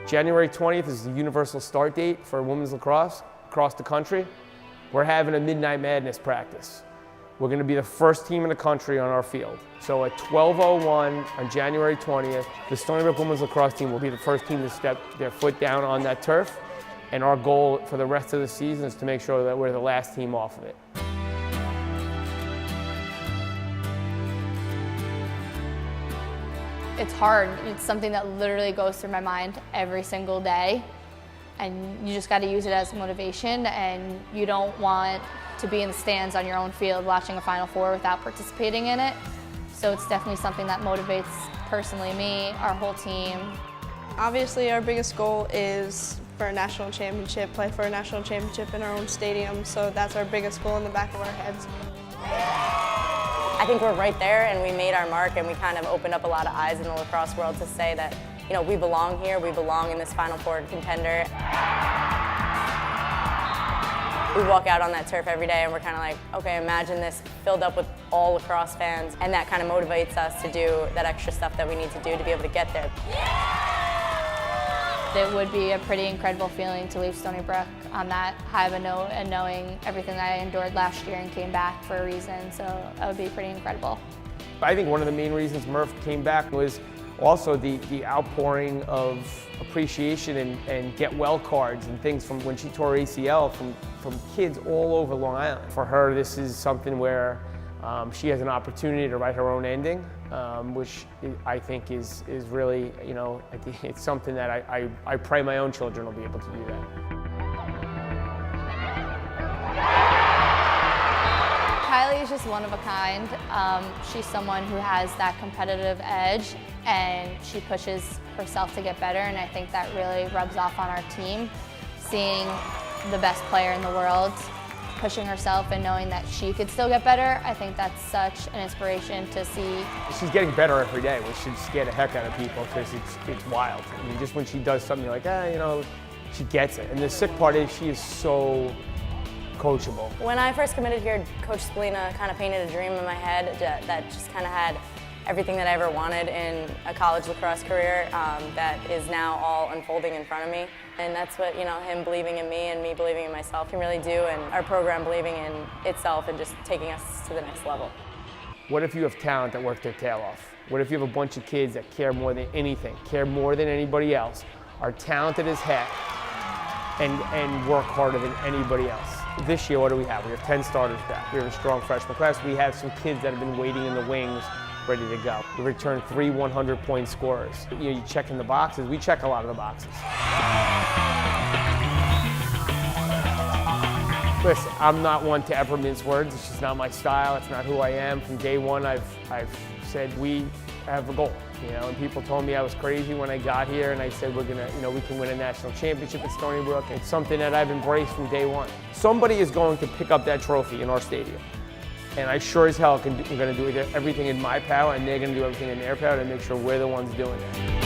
January 20th is the universal start date for women's lacrosse across the country. We're having a Midnight Madness practice. We're going to be the first team in the country on our field. So at 12:01 on January 20th, the Stony Brook women's lacrosse team will be the first team to step their foot down on that turf. And our goal for the rest of the season is to make sure that we're the last team off of it. It's hard. It's something that literally goes through my mind every single day. And you just got to use it as motivation, and you don't want to be in the stands on your own field watching a Final Four without participating in it. So it's definitely something that motivates personally me, our whole team. Obviously our biggest goal is for a national championship, play for a national championship in our own stadium, so that's our biggest goal in the back of our heads. I think we're right there, and we made our mark, and we kind of opened up a lot of eyes in the lacrosse world to say that, you know, we belong here, we belong in this Final Four contender. We walk out on that turf every day and we're kind of like, okay, imagine this filled up with all lacrosse fans, and that kind of motivates us to do that extra stuff that we need to do to be able to get there. It would be a pretty incredible feeling to leave Stony Brook on that high of a note, and knowing everything that I endured last year and came back for a reason, so that would be pretty incredible. I think one of the main reasons Murph came back was also the outpouring of appreciation and get well cards and things from when she tore ACL from kids all over Long Island. For her, this is something where she has an opportunity to write her own ending, which I think is really, you know, I think it's something that I pray my own children will be able to do that. Kylie is just one of a kind. She's someone who has that competitive edge, and she pushes herself to get better, and I think that really rubs off on our team. Seeing the best player in the world pushing herself and knowing that she could still get better, I think that's such an inspiration to see. She's getting better every day, which should scare the heck out of people, because it's wild. I mean, just when she does something, you're like, you know, she gets it. And the sick part is she is so coachable. When I first committed here, Coach Spalina kind of painted a dream in my head that just kind of had everything that I ever wanted in a college lacrosse career that is now all unfolding in front of me. And that's what, you know, him believing in me and me believing in myself can really do, and our program believing in itself and just taking us to the next level. What if you have talent that work their tail off? What if you have a bunch of kids that care more than anything, care more than anybody else, are talented as heck, and work harder than anybody else? This year, what do we have? We have 10 starters back. We have a strong freshman class. We have some kids that have been waiting in the wings, ready to go. We returned 3 100-point scorers. You know, you check in the boxes. We check a lot of the boxes. Listen, I'm not one to ever mince words. It's just not my style. It's not who I am. From day one, I've said we have a goal. You know, and people told me I was crazy when I got here, and I said we're gonna, you know, we can win a national championship at Stony Brook. It's something that I've embraced from day one. Somebody is going to pick up that trophy in our stadium, and I sure as hell am going to do everything in my power, and they're going to do everything in their power to make sure we're the ones doing it.